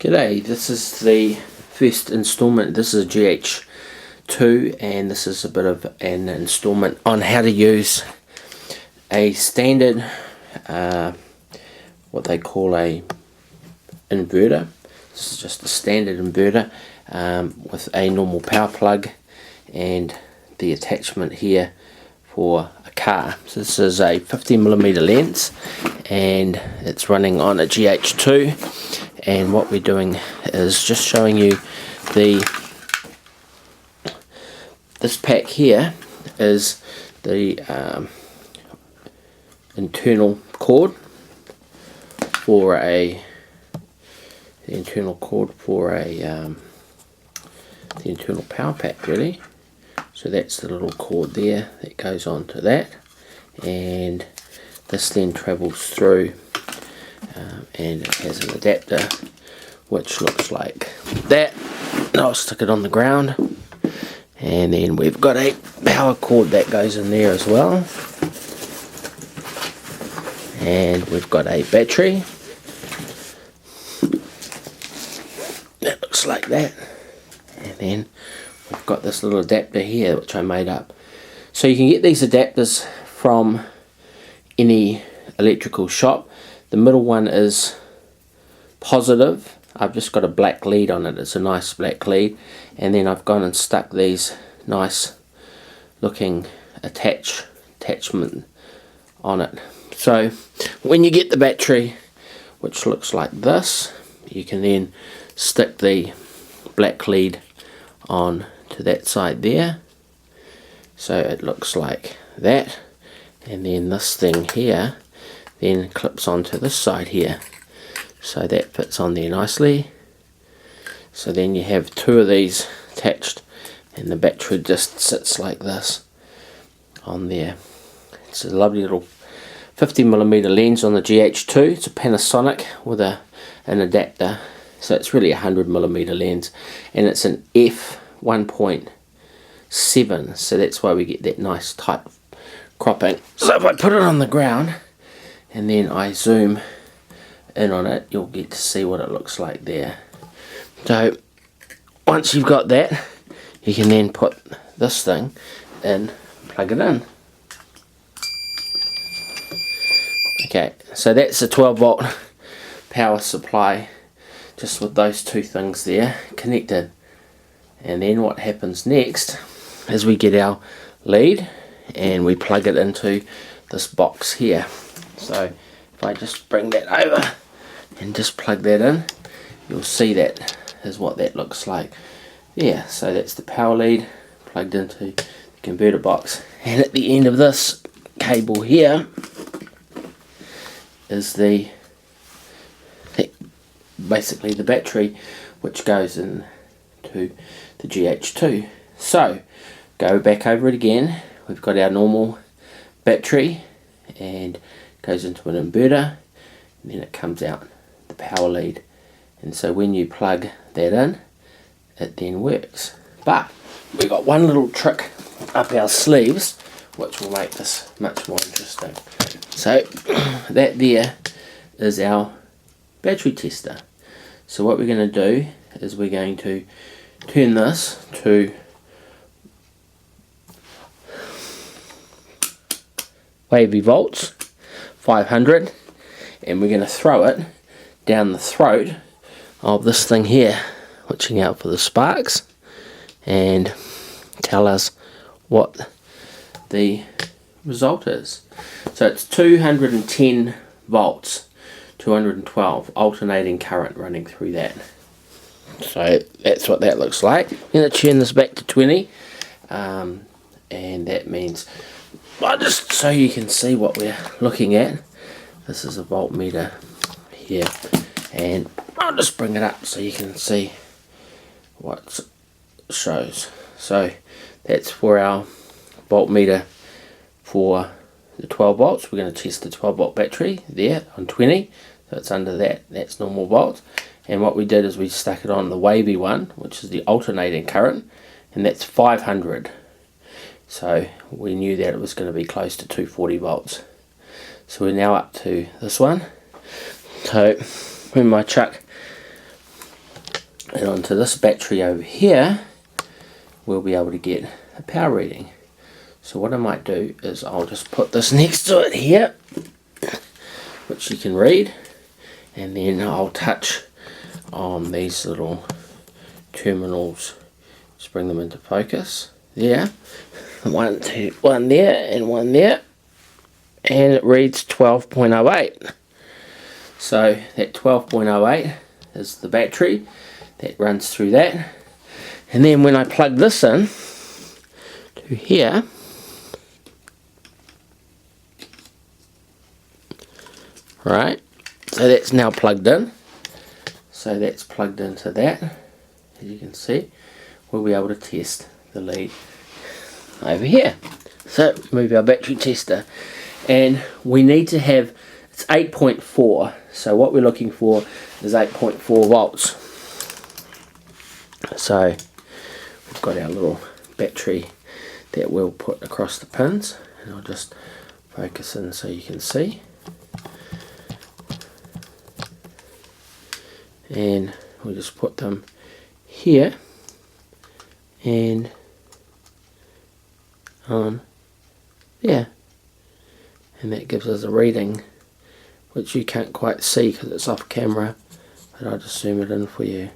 G'day, this is the first installment. This is a GH2 and this is a bit of an installment on how to use a standard, what they call a inverter. This is just a standard inverter with a normal power plug and the attachment here for a car. So this is a 50mm lens and it's running on a GH2. And what we're doing is just showing you this pack here is the internal cord for the internal power pack, really. So that's the little cord there that goes onto that, and this then travels through. And it has an adapter which looks like that. I'll stick it on the ground, and then we've got a power cord that goes in there as well, and we've got a battery that looks like that, and then we've got this little adapter here which I made up. So you can get these adapters from any electrical shop. The middle one is positive. I've just got a black lead on it. It's a nice black lead, and then I've gone and stuck these nice looking attachment on it. So when you get the battery, which looks like this, you can then stick the black lead on to that side there, so it looks like that, and then this thing here then clips onto this side here, so that fits on there nicely. So then you have two of these attached, and the battery just sits like this on there. It's a lovely little 50mm lens on the GH2. It's a Panasonic with an adapter, so it's really a 100mm lens, and it's an f1.7, so that's why we get that nice tight cropping. So if I put it on the ground and then I zoom in on it, you'll get to see what it looks like there. So once you've got that, you can then put this thing in, plug it in. Okay, so that's a 12-volt power supply, just with those two things there connected. And then what happens next is we get our lead and we plug it into this box here. So if I just bring that over and just plug that in, you'll see that is what that looks like. Yeah, so that's the power lead plugged into the converter box, and at the end of this cable here is basically the battery which goes into the GH2. So go back over it again. We've got our normal battery and goes into an inverter, and then it comes out the power lead, and so when you plug that in, it then works. But we've got one little trick up our sleeves which will make this much more interesting. So that there is our battery tester. So what we're going to do is we're going to turn this to wavy volts, 500, and we're going to throw it down the throat of this thing here, watching out for the sparks, and tell us what the result is. So it's 210 volts, 212 alternating current running through that. So that's what that looks like. I'm going to turn this back to 20, and that means, well, just so you can see what we're looking at, this is a voltmeter here, and I'll just bring it up so you can see what it shows. So that's for our voltmeter for the 12 volts. We're going to test the 12-volt battery there on 20, so it's under that, that's normal volts. And what we did is we stuck it on the wavy one, which is the alternating current, and that's 500. So we knew that it was going to be close to 240 volts. So we're now up to this one. So when my chuck And onto this battery over here, we'll be able to get a power reading. So what I might do is I'll just put this next to it here, which you can read, and then I'll touch on these little terminals. Just bring them into focus. There, one there and one there, and it reads 12.08. So that 12.08 is the battery that runs through that. And then when I plug this in to here, right, so that's now plugged in. So that's plugged into that. As you can see, we'll be able to test the lead over here. So move our battery tester, and we need to have, it's 8.4, so what we're looking for is 8.4 volts. So we've got our little battery that we'll put across the pins, and I'll just focus in so you can see. And we'll just put them here and on there, and that gives us a reading which you can't quite see because it's off camera, but I'll just zoom it in for you.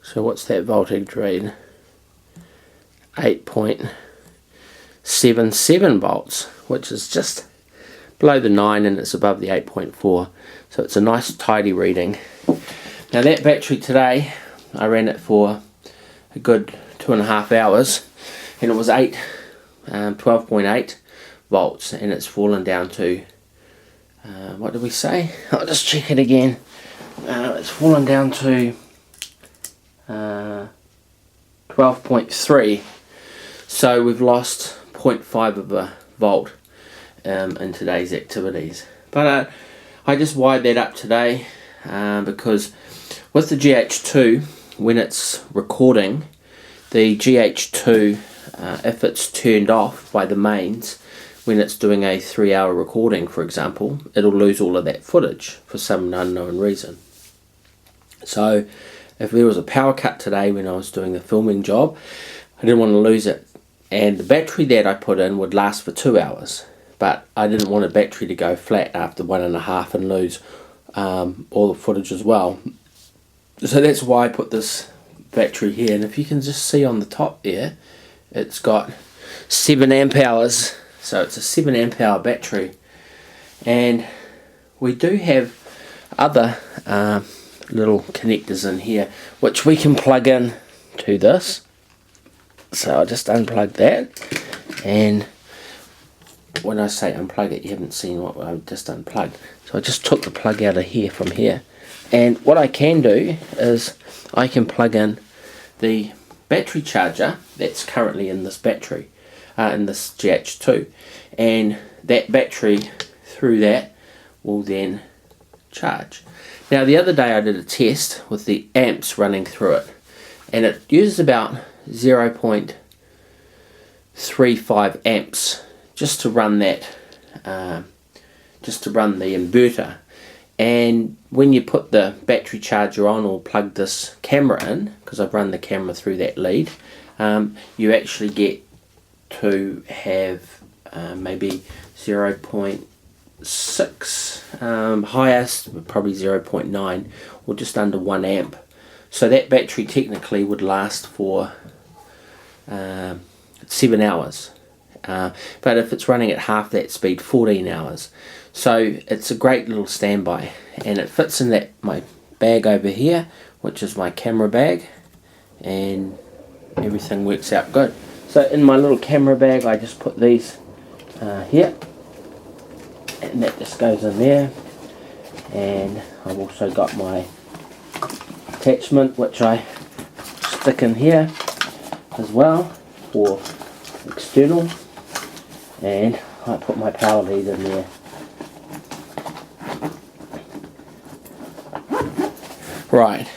So what's that voltage read? 8.77 volts, which is just below the 9 and it's above the 8.4, so it's a nice tidy reading. Now that battery today, I ran it for a good 2.5 hours, and it was 12.8 volts, and it's fallen down to what did we say? I'll just check it again. It's fallen down to 12.3, so we've lost 0.5 of a volt in today's activities. But I just wired that up today because with the GH2, when it's recording, the GH2, if it's turned off by the mains, when it's doing a 3-hour recording, for example, it'll lose all of that footage for some unknown reason. So if there was a power cut today when I was doing the filming job, I didn't want to lose it. And the battery that I put in would last for 2 hours, but I didn't want a battery to go flat after 1.5 and lose all the footage as well. So that's why I put this battery here, and if you can just see on the top there, it's got 7 amp hours, so it's a 7 amp hour battery. And we do have other little connectors in here which we can plug in to this. So I'll just unplug that, and when I say unplug it, you haven't seen what I've just unplugged. So I just took the plug out of here from here, and what I can do is I can plug in the battery charger that's currently in this battery, in this GH2, and that battery through that will then charge. Now the other day I did a test with the amps running through it, and it uses about 0.35 amps just to run that, just to run the inverter. And when you put the battery charger on or plug this camera in, because I've run the camera through that lead, you actually get to have maybe 0.6, highest probably 0.9, or just under 1 amp. So that battery technically would last for 7 hours, but if it's running at half that speed, 14 hours. So it's a great little standby, and it fits in that my bag over here, which is my camera bag, and everything works out good. So in my little camera bag I just put these here, and that just goes in there, and I've also got my attachment which I stick in here as well for external, and I put my power lead in there. Right,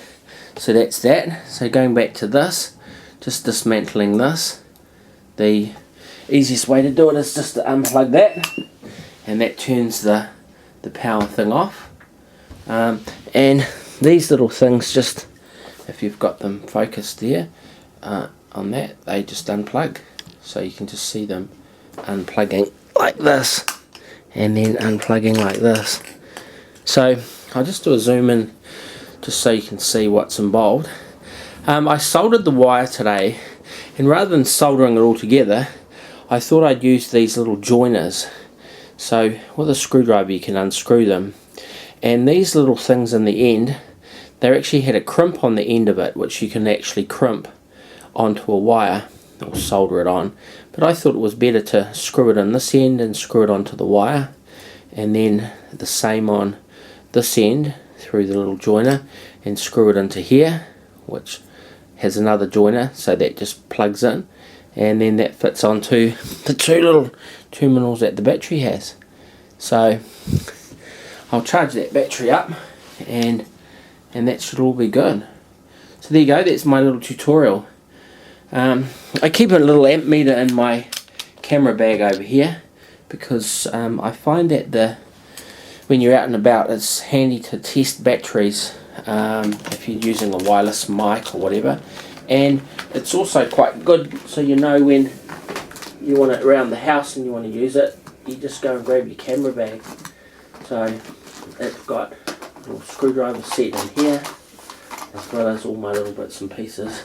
so that's that. So going back to this, just dismantling this, the easiest way to do it is just to unplug that, and that turns the power thing off. And these little things just if you've got them focused there on that, they just unplug. So you can just see them unplugging like this and then unplugging like this. So I'll just do a zoom in just so you can see what's involved. I soldered the wire today, and rather than soldering it all together, I thought I'd use these little joiners. So with a screwdriver you can unscrew them, and these little things in the end, they actually had a crimp on the end of it, which you can actually crimp onto a wire or solder it on. But I thought it was better to screw it in this end and screw it onto the wire, and then the same on this end through the little joiner and screw it into here, which has another joiner, so that just plugs in, and then that fits onto the two little terminals that the battery has. So I'll charge that battery up, and that should all be good. So there you go, that's my little tutorial. I keep a little amp meter in my camera bag over here, because I find that when you're out and about, it's handy to test batteries if you're using a wireless mic or whatever, and it's also quite good so you know when you want it around the house and you want to use it, you just go and grab your camera bag. So it's got a little screwdriver set in here, as well as all my little bits and pieces,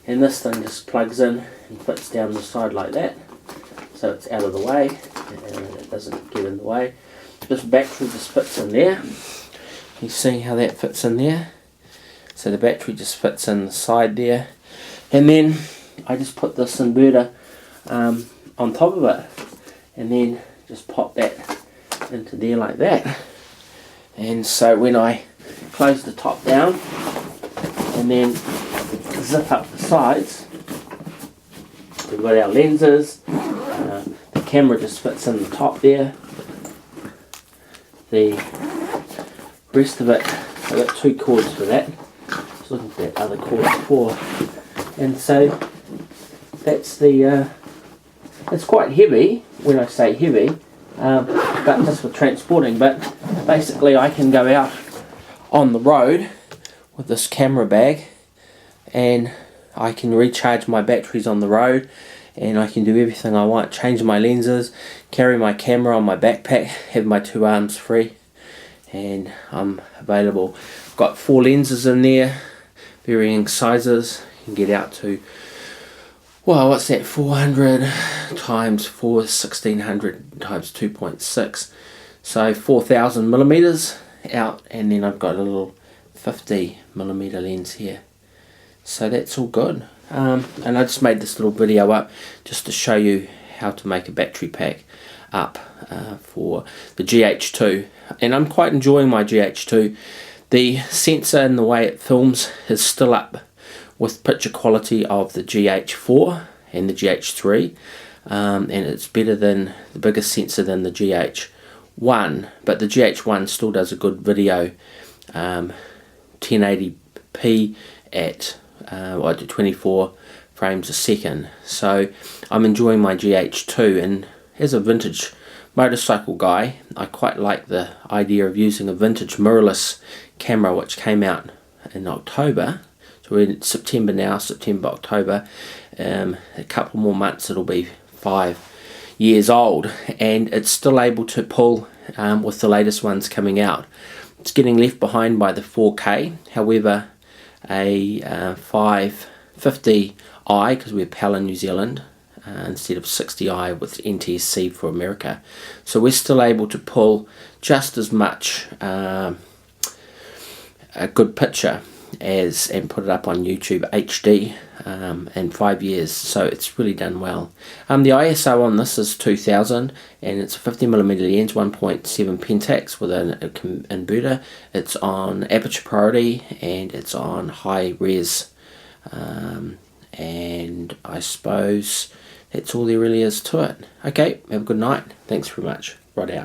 and this thing just plugs in and fits down the side like that, so it's out of the way and it doesn't get in the way. This battery just fits in there. You see how that fits in there? So the battery just fits in the side there, and then I just put this inverter on top of it, and then just pop that into there like that. And so when I close the top down and then zip up the sides, we've got our lenses, the camera just fits in the top there. The rest of it, I've got two cords for that. I was looking for that other cord before, and so that's the. It's quite heavy when I say heavy, but just for transporting. But basically, I can go out on the road with this camera bag, and I can recharge my batteries on the road, and I can do everything I want. Change my lenses, carry my camera on my backpack, have my two arms free, and I'm available. I've got 4 lenses in there, varying sizes. You can get out to, well, what's that, 400 times 4 is 1600 times 2.6, so 4000 millimeters out, and then I've got a little 50 millimeter lens here. So that's all good. And I just made this little video up just to show you how to make a battery pack up for the GH2, and I'm quite enjoying my GH2. The sensor and the way it films is still up with picture quality of the GH4 and the GH3, and it's better than the bigger sensor than the GH1, but the GH1 still does a good video, 1080p at 24 frames a second. So I'm enjoying my GH2, and as a vintage motorcycle guy, I quite like the idea of using a vintage mirrorless camera, which came out in October. So we're in September now, September, October. A couple more months it'll be 5 years old, and it's still able to pull with the latest ones coming out. It's getting left behind by the 4K, however a 550i, because we're PAL in New Zealand, instead of 60i with NTSC for America, so we're still able to pull just as much a good picture as, and put it up on YouTube HD in 5 years, so it's really done well. The ISO on this is 2000, and it's a 50mm lens, 1.7 pentax with an inverter. It's on aperture priority, and it's on high res, and I suppose that's all there really is to it. Okay, have a good night. Thanks very much. Right out.